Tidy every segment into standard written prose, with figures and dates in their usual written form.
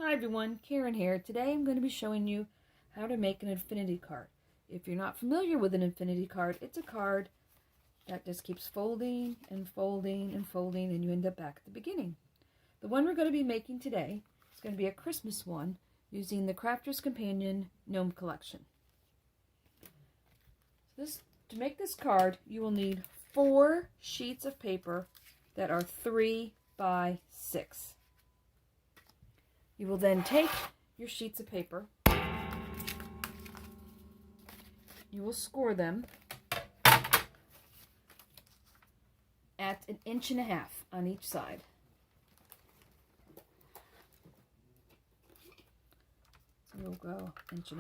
Hi everyone, Karen here. Today I'm going to be showing you how to make an infinity card. If you're not familiar with an infinity card, it's a card that just keeps folding and folding and folding and you end up back at the beginning. The one we're going to be making today is going to be a Christmas one using the Crafter's Companion Gnome collection. To make this card, you will need 4 sheets of paper that are 3 by 6. You will then take your sheets of paper, you will score them at 1.5 inches on each side. So you'll go 1.5 inches,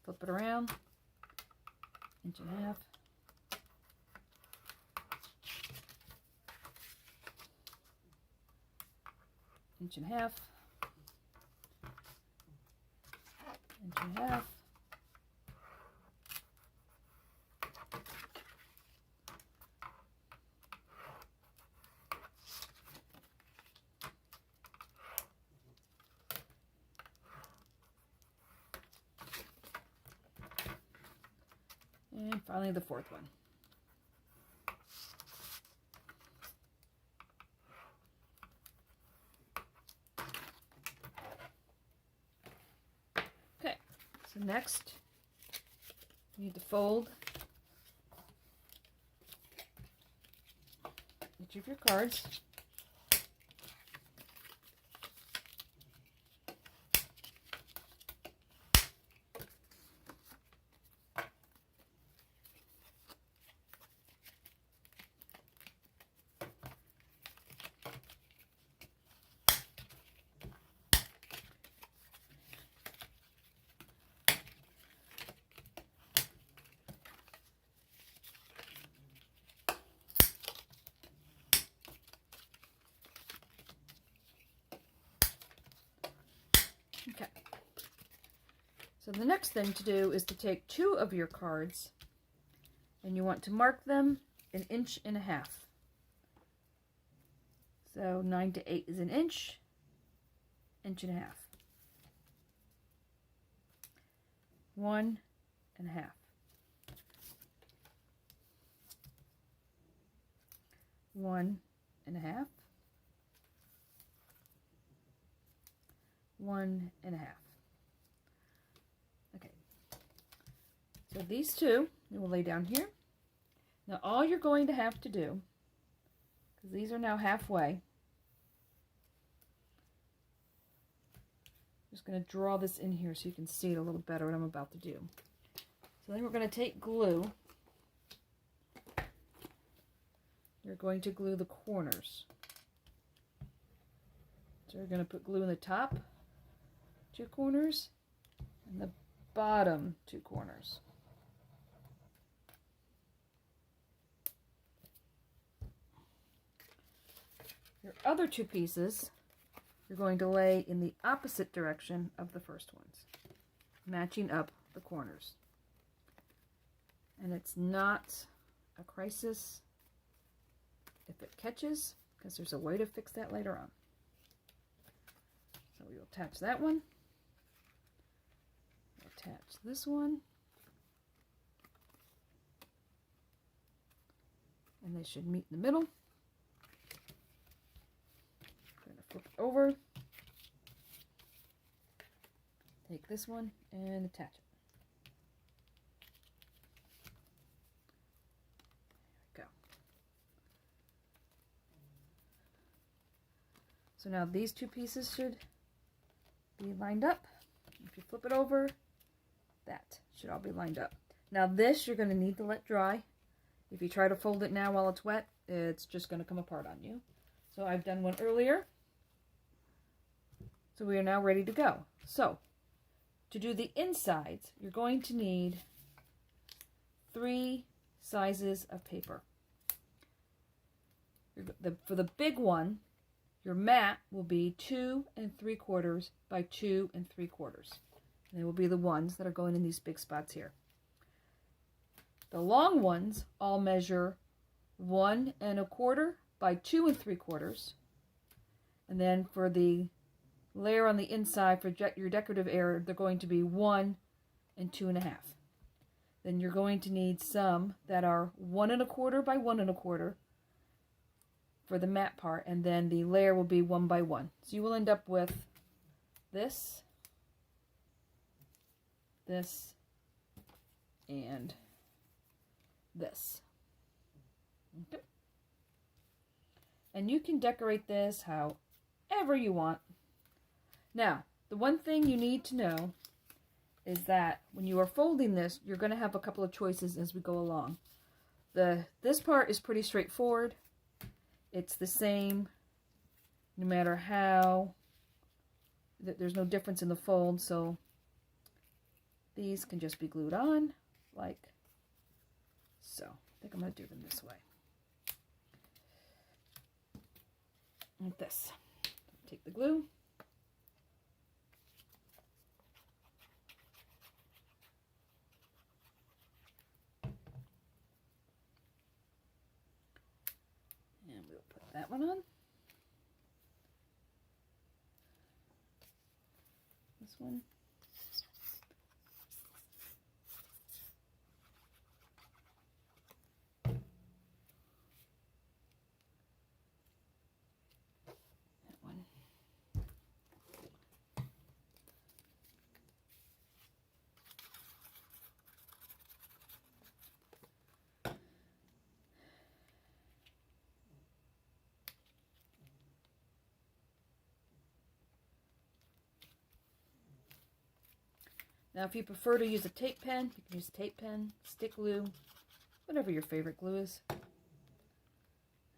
flip it around, 1.5 inches. Inch and a half, 1.5 inches, and finally the 4th one. So next, you need to fold each of your cards. Okay, so the next thing to do is to take 2 of your cards and you want to mark them 1.5 inches. So 9 to 8 is 1 inch, 1.5 inches. 1.5. 1.5. 1.5. Okay, so these 2 you will lay down here. Now all you're going to have to do, because these are now halfway, I'm just going to draw this in here so you can see it a little better what I'm about to do. So then we're going to take glue. You're going to glue the corners. So we're going to put glue in the top 2 corners and the bottom 2 corners. Your other 2 pieces you're going to lay in the opposite direction of the first ones, matching up the corners. And it's not a crisis if it catches, because there's a way to fix that later on. So we will attach that one. Attach this one. And they should meet in the middle. I'm going to flip it over. Take this one and attach it. There we go. So now these 2 pieces should be lined up. If you flip it over, that should all be lined up. Now this you're going to need to let dry. If you try to fold it now while it's wet, it's just going to come apart on you. So I've done one earlier. So we are now ready to go. So to do the insides, you're going to need 3 sizes of paper. For the big one, your mat will be 2 3/4 by 2 3/4. And they will be the ones that are going in these big spots here. The long ones all measure 1 1/4 by 2 3/4. And then for the layer on the inside for your decorative area, they're going to be 1 and 2.5. Then you're going to need some that are 1 1/4 by 1 1/4 for the matte part, and then the layer will be 1 by 1. So you will end up with this, this, and this. Okay. And you can decorate this however you want. Now, the one thing you need to know is that when you are folding this, you're going to have a couple of choices as we go along. This part is pretty straightforward. It's the same no matter how. There's no difference in the fold, so these can just be glued on like so. I think I'm going to do them this way. Like this. Take the glue. And we'll put that one on. This one. Now, if you prefer to use a tape pen, you can use a tape pen, stick glue, whatever your favorite glue is.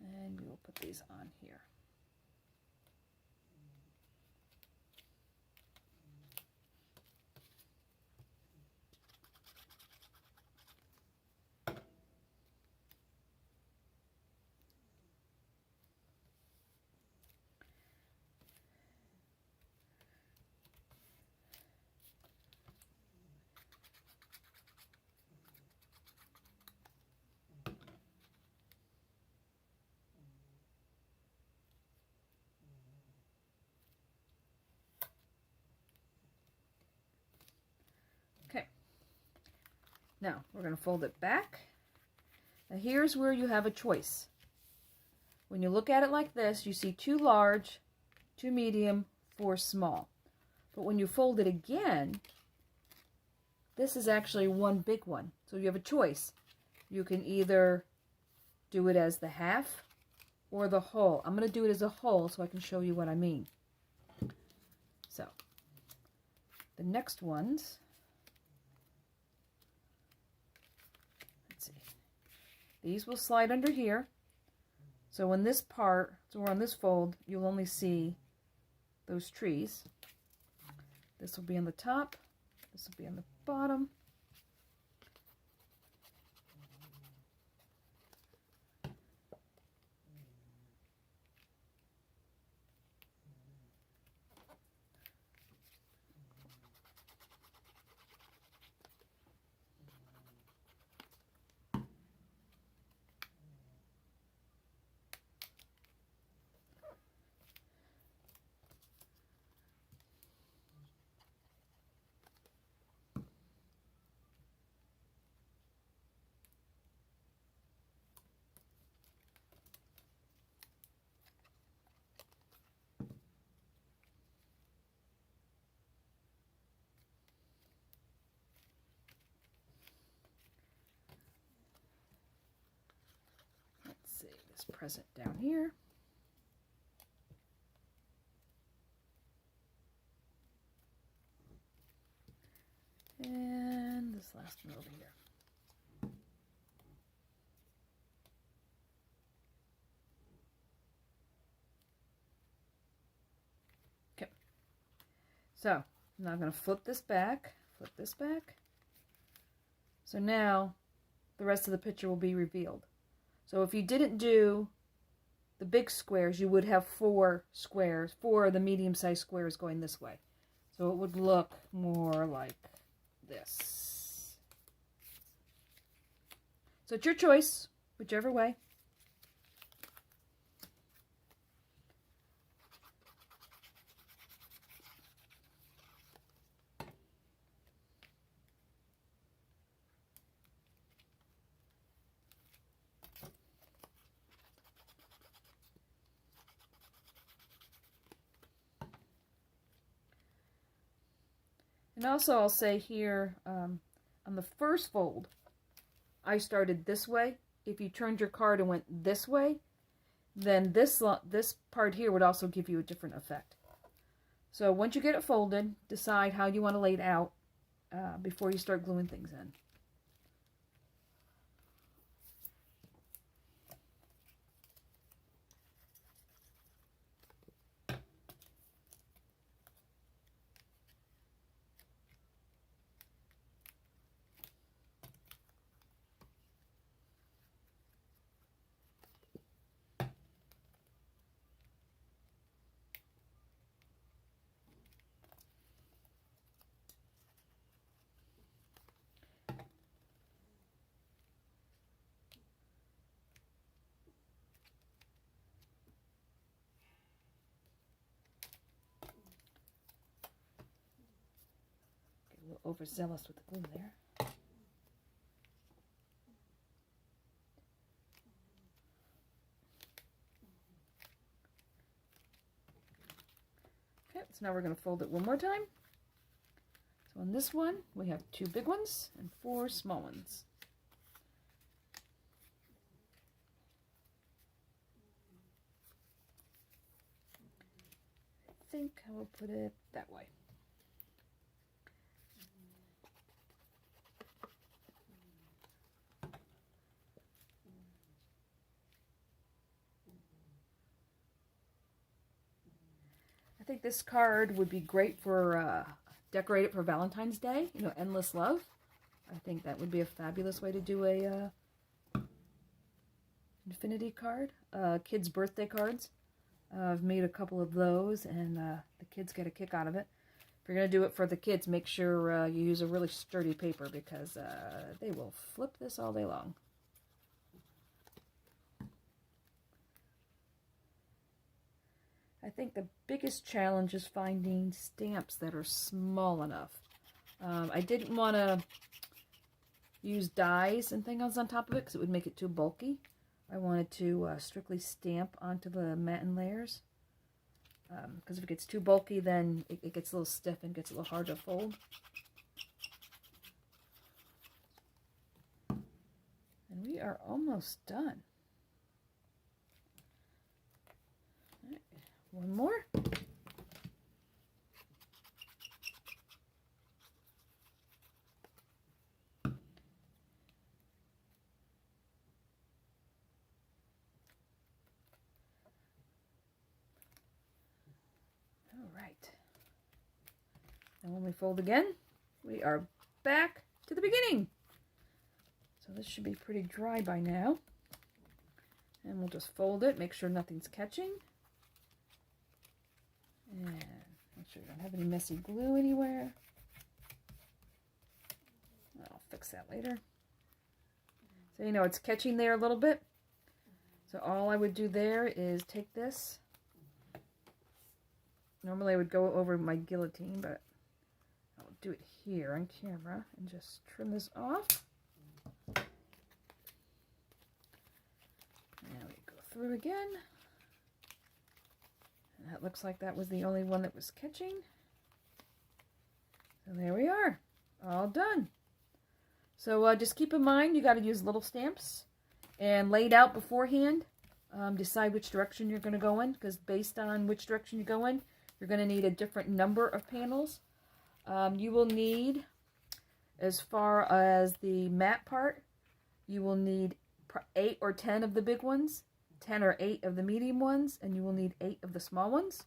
And we will put these on here. Now, we're going to fold it back. Now, here's where you have a choice. When you look at it like this, you see 2 large, 2 medium, 4 small. But when you fold it again, this is actually 1 big one. So you have a choice. You can either do it as the half or the whole. I'm going to do it as a whole so I can show you what I mean. So, the next ones... These will slide under here. So in this part, so we're on this fold, you'll only see those trees. This will be on the top. This will be on the bottom. Present down here. And this last one over here. Okay. So, now I'm going to flip this back, So now, the rest of the picture will be revealed. So if you didn't do the big squares, you would have 4 squares, 4 of the medium-sized squares going this way. So it would look more like this. So it's your choice, whichever way. And also I'll say here, on the first fold, I started this way. If you turned your card and went this way, then this part here would also give you a different effect. So once you get it folded, decide how you want to lay it out before you start gluing things in. A little overzealous with the glue there. Okay, so now we're going to fold it one more time. So on this one, we have 2 big ones and 4 small ones. I think I will put it that way. I think this card would be great for decorate it for Valentine's Day. You know, endless love. I think that would be a fabulous way to do a infinity card. Kids' birthday cards. I've made a couple of those, and the kids get a kick out of it. If you're going to do it for the kids, make sure you use a really sturdy paper, because they will flip this all day long. I think the biggest challenge is finding stamps that are small enough. I didn't want to use dies and things on top of it because it would make it too bulky. I wanted to strictly stamp onto the matte layers. Because if it gets too bulky, then it gets a little stiff and gets a little hard to fold. And we are almost done. All right, one more. All right. And when we fold again, we are back to the beginning. So this should be pretty dry by now. And we'll just fold it, make sure nothing's catching. And make sure you don't have any messy glue anywhere. I'll fix that later. So you know it's catching there a little bit. So all I would do there is take this. Normally I would go over my guillotine, but I'll do it here on camera and just trim this off. Now we go through again. And that looks like that was the only one that was catching. So there we are, all done. So just keep in mind you got to use little stamps and lay it out beforehand. Decide which direction you're going to go in, because based on which direction you go in, you're going to need a different number of panels. You will need, as far as the matte part, you will need 8 or 10 of the big ones, 10 or 8 of the medium ones, and you will need 8 of the small ones.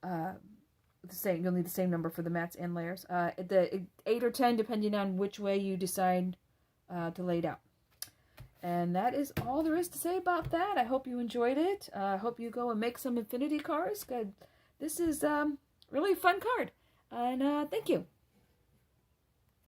You'll need the same number for the mattes and layers. The 8 or 10 depending on which way you decide to lay it out. And that is all there is to say about that. I hope you enjoyed it. I hope you go and make some infinity cards. Good. This is really a fun card. And thank you.